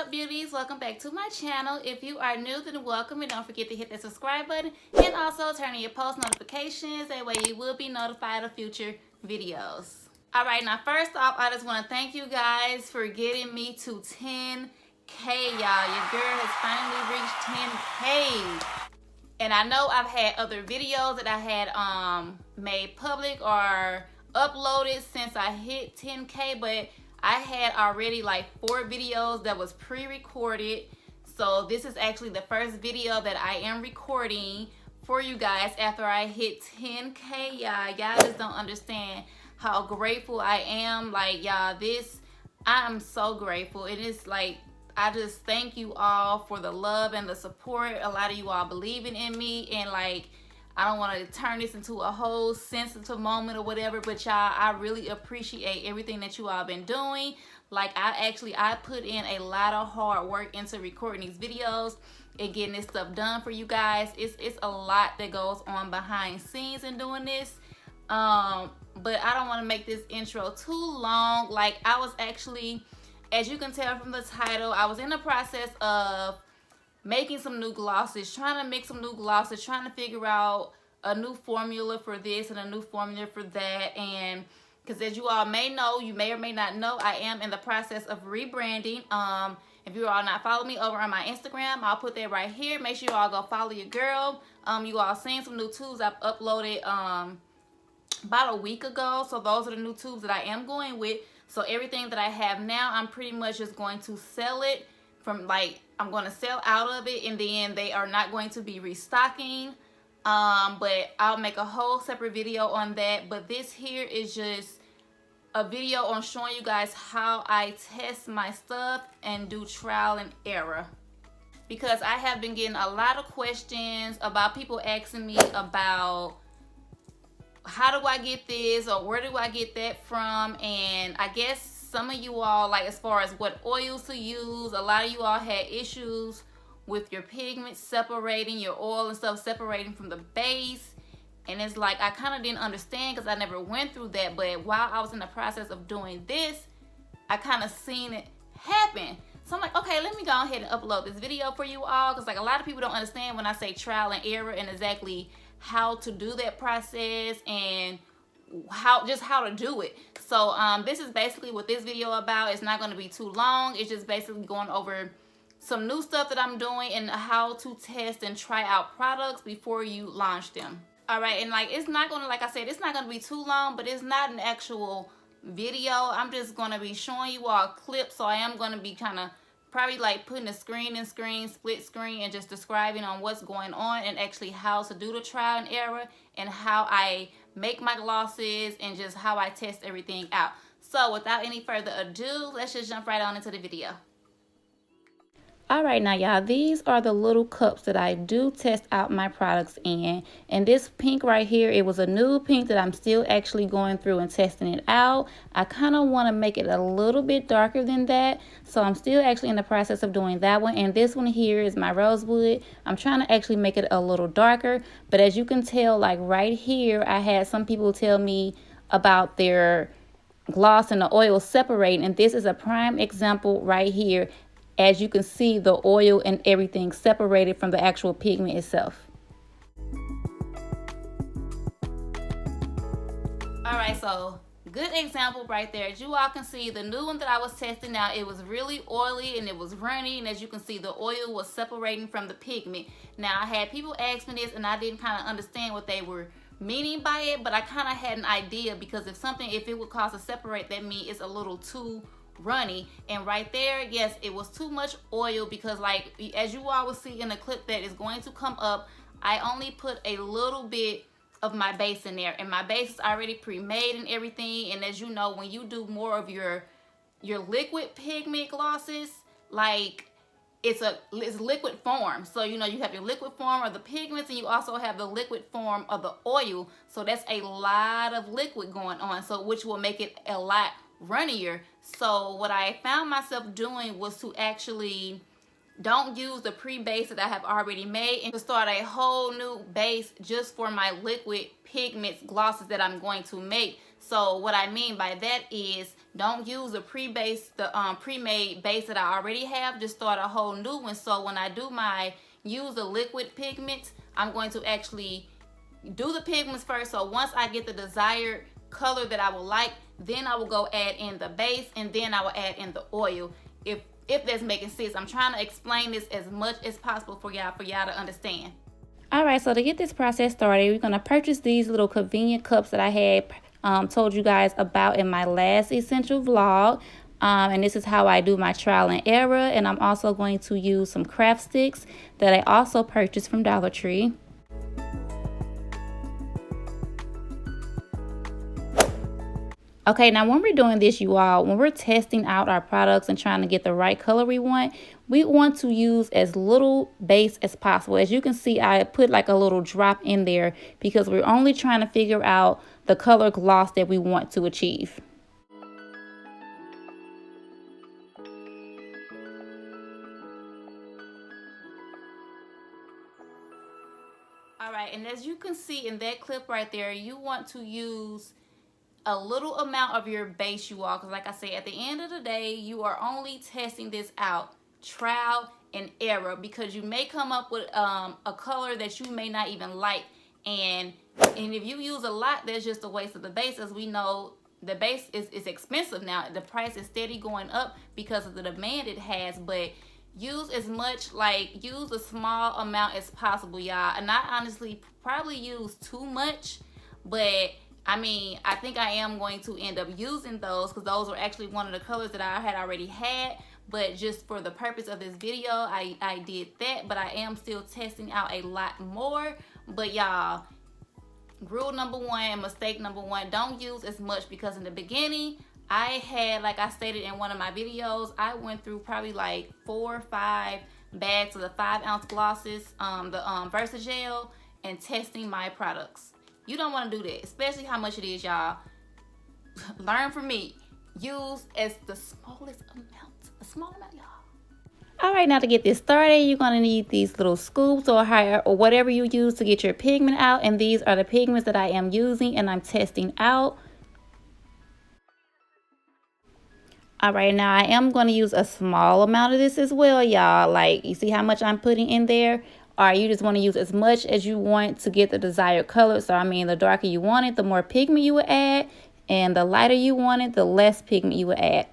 up, beauties? Welcome back to my channel. If you are new, then welcome, and don't forget to hit that subscribe button and also turn on your post notifications. That way you will be notified of future videos. Alright, now first off, I just want to thank you guys for getting me to 10K, y'all. Your girl has finally reached 10K. And I know I've had other videos that I had made public or uploaded since I hit 10K, but I had already like 4 videos that was pre-recorded. So this is actually the first video that I am recording for you guys after I hit 10K, y'all. Y'all just don't understand how grateful I am. Like, y'all, I'm so grateful. It is like, I just thank you all for the love and the support. A lot of you all believing in me, and like, I don't want to turn this into a whole sensitive moment or whatever, but y'all, I really appreciate everything that you all been doing. Like, I put in a lot of hard work into recording these videos and getting this stuff done for you guys. It's a lot that goes on behind scenes in doing this. But I don't want to make this intro too long. Like, I was actually, as you can tell from the title, I was in the process of making some new glosses, trying to mix some new glosses, trying to figure out a new formula for this and a new formula for that. And because as you all may know, you may or may not know, I am in the process of rebranding. If you all not follow me over on my Instagram, I'll put that right here. Make sure you all go follow your girl. You all seen some new tubes I've uploaded about a week ago. So those are the new tubes that I am going with. So everything that I have now, I'm pretty much just going to sell it from, like, I'm going to sell out of it, and then they are not going to be restocking. But I'll make a whole separate video on that. But this here is just a video on showing you guys how I test my stuff and do trial and error. Because I have been getting a lot of questions about people asking me about how do I get this or where do I get that from. And I guess some of you all, like, as far as what oils to use, a lot of you all had issues with your pigments separating, your oil and stuff separating from the base. And it's like, I kind of didn't understand because I never went through that. But while I was in the process of doing this, I kind of seen it happen. So I'm like, okay, let me go ahead and upload this video for you all, because like a lot of people don't understand when I say trial and error and exactly how to do that process and how to do it. So this is basically what this video about. It's not going to be too long. It's just basically going over some new stuff that I'm doing and how to test and try out products before you launch them. All right, and like, it's not going to, like I said, it's not going to be too long, but it's not an actual video. I'm just going to be showing you all clips. So I am going to be kind of probably like putting a screen in screen, split screen, and just describing on what's going on and actually how to do the trial and error and how I make my glosses and just how I test everything out. So without any further ado, let's just jump right on into the video. All right, now y'all, these are the little cups that I do test out my products in. And this pink right here, it was a nude pink that I'm still actually going through and testing it out. I kind of want to make it a little bit darker than that, so I'm still actually in the process of doing that one. And this one here is my rosewood. I'm trying to actually make it a little darker, but as you can tell, like right here, I had some people tell me about their gloss and the oil separating, and this is a prime example right here. As you can see, the oil and everything separated from the actual pigment itself. All right, so good example right there. As you all can see, the new one that I was testing out, it was really oily and it was runny. And as you can see, the oil was separating from the pigment. Now, I had people ask me this and I didn't kind of understand what they were meaning by it, but I kind of had an idea, because if it would cause to separate, that means it's a little too runny. And right there, yes, it was too much oil, because like, as you all will see in the clip that is going to come up, I only put a little bit of my base in there, and my base is already pre-made and everything. And as you know, when you do more of your liquid pigment glosses, like, it's liquid form. So you know, you have your liquid form of the pigments, and you also have the liquid form of the oil. So that's a lot of liquid going on, so which will make it a lot runnier. So what I found myself doing was to actually don't use the pre-base that I have already made and to start a whole new base just for my liquid pigments glosses that I'm going to make. So what I mean by that is don't use the pre-base, the pre-made base that I already have. Just start a whole new one. So when I do my use the liquid pigments, I'm going to actually do the pigments first. So once I get the desired color that I would like, then I will go add in the base, and then I will add in the oil. If that's making sense. I'm trying to explain this as much as possible for y'all to understand. All right, so to get this process started, we're gonna purchase these little convenient cups that I had told you guys about in my last essential vlog. And this is how I do my trial and error. And I'm also going to use some craft sticks that I also purchased from Dollar Tree. Okay, now when we're doing this, you all, when we're testing out our products and trying to get the right color we want to use as little base as possible. As you can see, I put like a little drop in there because we're only trying to figure out the color gloss that we want to achieve. All right, and as you can see in that clip right there, you want to use a little amount of your base, you all, because like I said, at the end of the day, you are only testing this out, trial and error, because you may come up with a color that you may not even like, and if you use a lot, there's just a waste of the base. As we know, the base is expensive now. The price is steady going up because of the demand it has, but use as much, like use a small amount as possible, y'all. And I honestly probably use too much, but I mean, I think I am going to end up using those because those were actually one of the colors that I had already had. But just for the purpose of this video, I did that. But I am still testing out a lot more. But y'all, rule number one and mistake number one, don't use as much, because in the beginning, I had, like I stated in one of my videos, I went through probably like 4 or 5 bags of the 5-ounce glosses, the Versagel, and testing my products. You don't want to do that, especially how much it is, y'all. Learn from me. Use as the smallest amount, a small amount, y'all. All right, now to get this started, you're going to need these little scoops or whatever you use to get your pigment out. And these are the pigments that I am using and I'm testing out. All right, now I am going to use a small amount of this as well, y'all. Like, you see how much I'm putting in there? Or you just want to use as much as you want to get the desired color. So, I mean, the darker you want it, the more pigment you would add. And the lighter you want it, the less pigment you would add.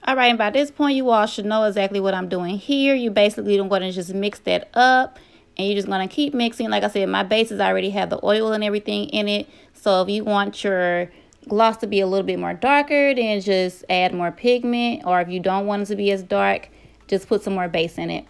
All right, and by this point, you all should know exactly what I'm doing here. You basically don't want to just mix that up. And you're just going to keep mixing. Like I said, my bases already have the oil and everything in it. So if you want your gloss to be a little bit more darker, then just add more pigment. Or if you don't want it to be as dark, just put some more base in it.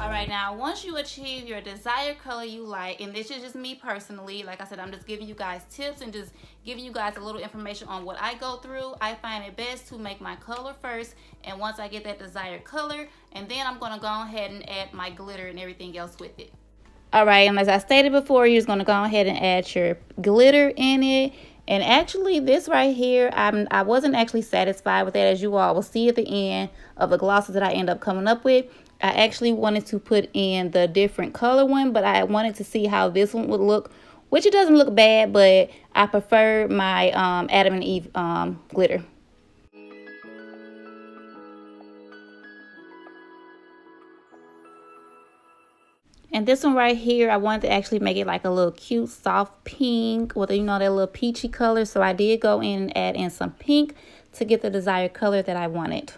All right, now once you achieve your desired color you like, and this is just me personally, like I said, I'm just giving you guys tips and just giving you guys a little information on what I go through. I find it best to make my color first, and once I get that desired color, and then I'm going to go ahead and add my glitter and everything else with it. All right, and as I stated before, you're just going to go ahead and add your glitter in it. And actually, this right here, I wasn't actually satisfied with that, as you all will see at the end of the glosses that I end up coming up with. I actually wanted to put in the different color one, but I wanted to see how this one would look, which it doesn't look bad, but I prefer my Adam and Eve glitter. And this one right here, I wanted to actually make it like a little cute soft pink with, you know, that little peachy color. So I did go in and add in some pink to get the desired color that I wanted.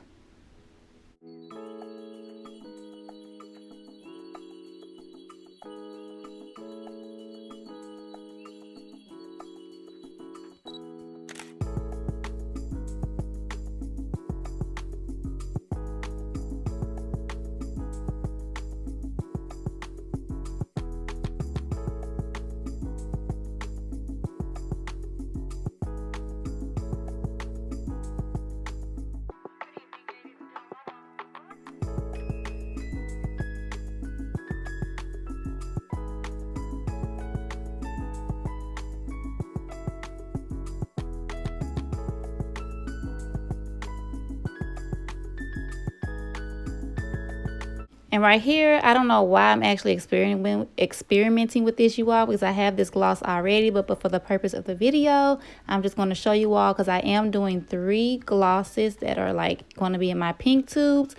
And right here, I don't know why I'm actually experimenting with this, you all, because I have this gloss already, but for the purpose of the video, I'm just going to show you all, because I am doing 3 glosses that are like going to be in my pink tubes.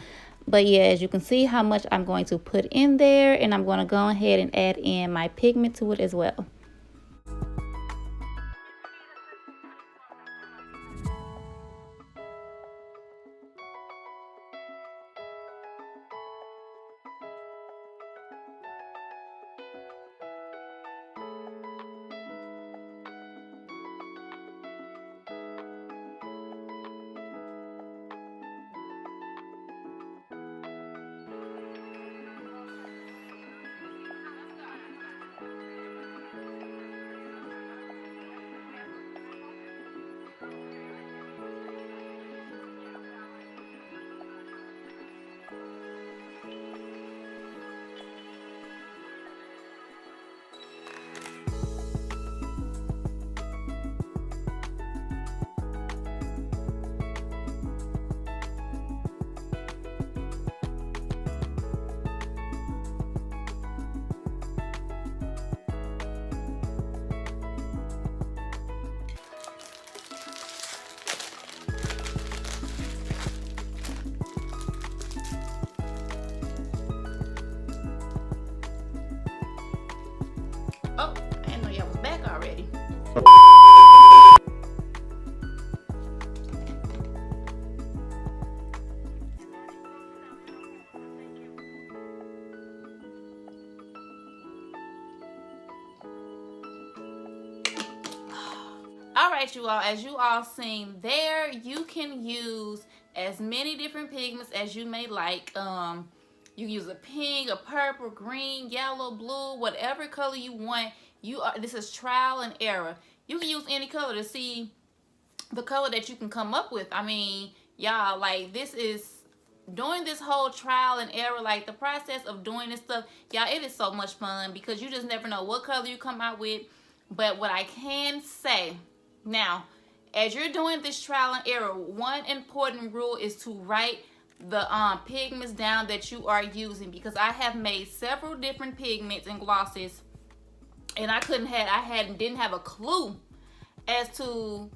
But yeah, as you can see how much I'm going to put in there, and I'm going to go ahead and add in my pigment to it as well. Oh, I didn't know y'all was back already. All right, you all, as you all seen there, you can use as many different pigments as you may like. You can use a pink, a purple, green, yellow, blue, whatever color you want. This is trial and error. You can use any color to see the color that you can come up with. I mean, y'all, like, this is doing this whole trial and error, like the process of doing this stuff, y'all, it is so much fun because you just never know what color you come out with. But what I can say now, as you're doing this trial and error, one important rule is to write the pigments down that you are using, because I have made several different pigments and glosses, and I didn't have a clue as to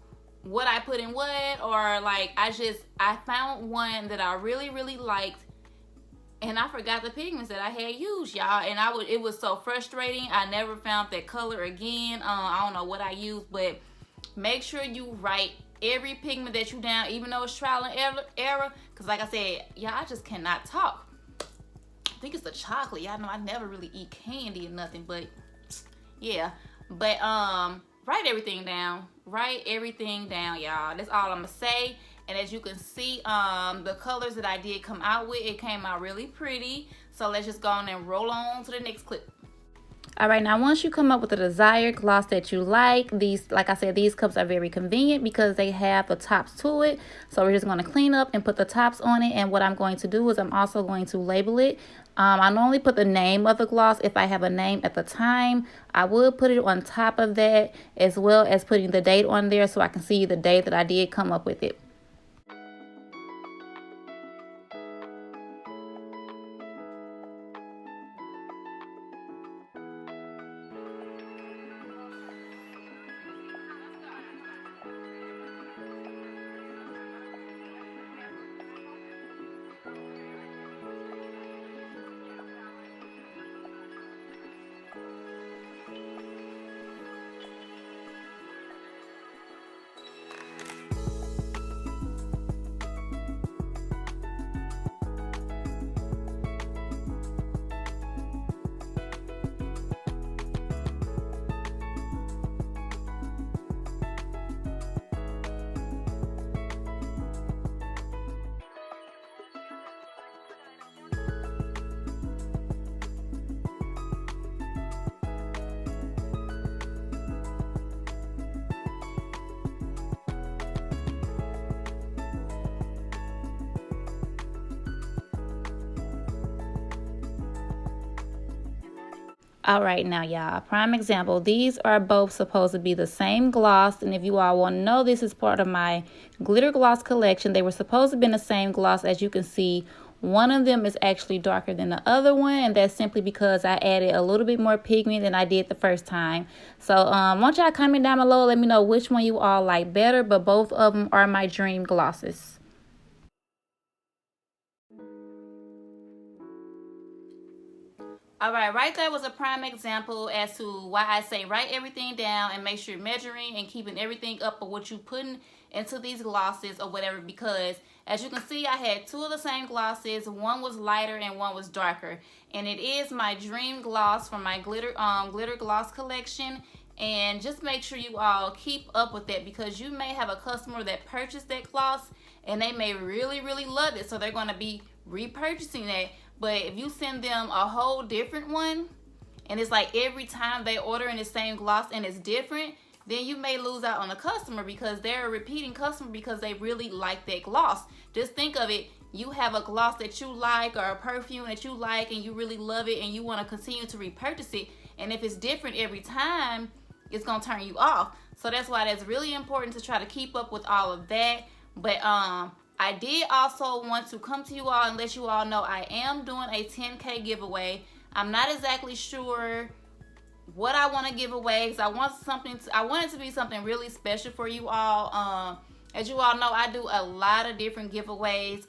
what I put in what, or like I found one that I really liked, and I forgot the pigments that I had used, y'all, and it was so frustrating. I never found that color again. I don't know what I used, but make sure you write every pigment that you down, even though it's trial and error, because like I said, y'all, I just cannot talk. I think it's the chocolate. Y'all know I never really eat candy or nothing, but yeah. But write everything down. Write everything down, y'all. That's all I'm gonna say. And as you can see, the colors that I did come out with, it came out really pretty. So let's just go on and roll on to the next clip. All right, now once you come up with the desired gloss that you like, like I said, these cups are very convenient because they have the tops to it. So we're just going to clean up and put the tops on it. And what I'm going to do is I'm also going to label it. I normally put the name of the gloss if I have a name at the time. I would put it on top of that, as well as putting the date on there so I can see the date that I did come up with it. All right, now y'all, prime example, these are both supposed to be the same gloss, and if you all want to know, this is part of my glitter gloss collection. They were supposed to be in the same gloss. As you can see, one of them is actually darker than the other one, and that's simply because I added a little bit more pigment than I did the first time. So want y'all comment down below, let me know which one you all like better, but both of them are my dream glosses. All right, right there was a prime example as to why I say write everything down and make sure you're measuring and keeping everything up of what you're putting into these glosses or whatever, because as you can see, I had two of the same glosses. One was lighter and one was darker. And it is my dream gloss from my glitter gloss collection. And just make sure you all keep up with that, because you may have a customer that purchased that gloss and they may really, really love it. So they're going to be repurchasing that. But if you send them a whole different one, and it's like every time they order in the same gloss and it's different, then you may lose out on a customer, because they're a repeating customer because they really like that gloss. Just think of it. You have a gloss that you like or a perfume that you like and you really love it and you want to continue to repurchase it. And if it's different every time, it's going to turn you off. So that's why that's really important to try to keep up with all of that. But I did also want to come to you all and let you all know I am doing a 10K giveaway. I'm not exactly sure what I want to give away, because I want it to be something really special for you all. As you all know, I do a lot of different giveaways.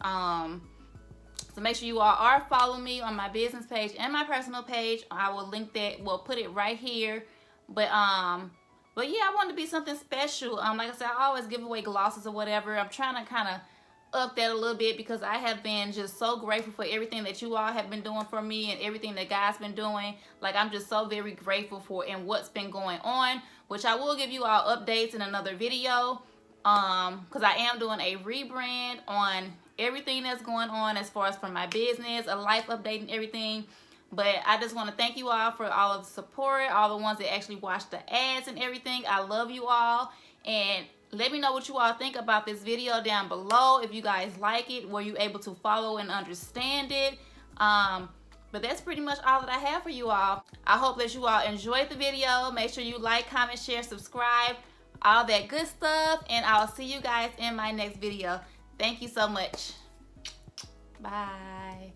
So make sure you all are following me on my business page and my personal page. I will link that. We'll put it right here. But yeah, I want it to be something special. Like I said, I always give away glosses or whatever. I'm trying to kind of up that a little bit, because I have been just so grateful for everything that you all have been doing for me and everything that God's been doing. Like, I'm just so very grateful for and what's been going on, which I will give you all updates in another video, because I am doing a rebrand on everything that's going on as far as for my business, a life update and everything. But I just want to thank you all for all of the support, all the ones that actually watch the ads and everything. I love you all. And let me know what you all think about this video down below. If you guys like it, were you able to follow and understand it? But that's pretty much all that I have for you all. I hope that you all enjoyed the video. Make sure you like, comment, share, subscribe, all that good stuff. And I'll see you guys in my next video. Thank you so much. Bye.